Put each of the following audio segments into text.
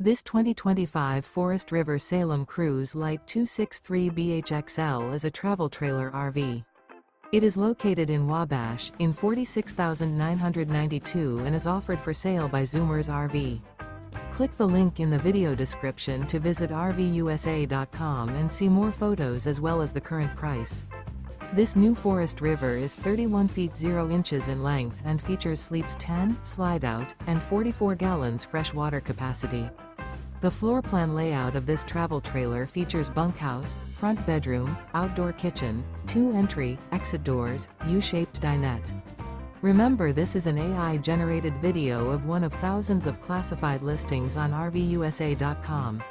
This 2025 Forest River Salem Cruise Lite 263BHXL is a travel trailer RV. It is located in Wabash, in 46,992 and is offered for sale by Zoomers RV. Click the link in the video description to visit RVUSA.com and see more photos as well as the current price. This new Forest River is 31 feet 0 inches in length and features sleeps 10, Slideout, and 44 gallons fresh water capacity. The floor plan layout of this travel trailer features bunkhouse, front bedroom, outdoor kitchen, 2 entry, exit doors, U-shaped dinette. Remember, this is an AI-generated video of one of thousands of classified listings on RVUSA.com.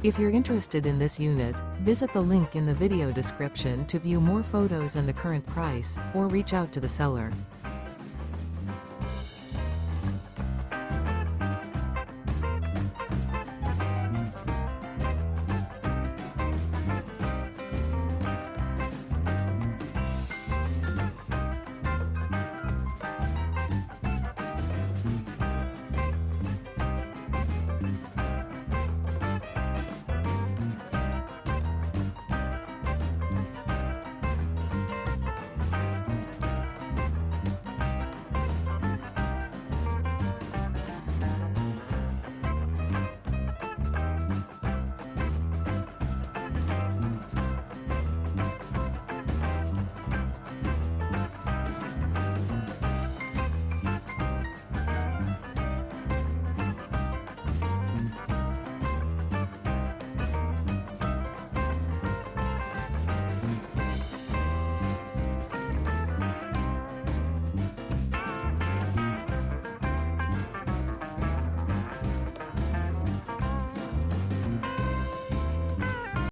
If you're interested in this unit, visit the link in the video description to view more photos and the current price, or reach out to the seller.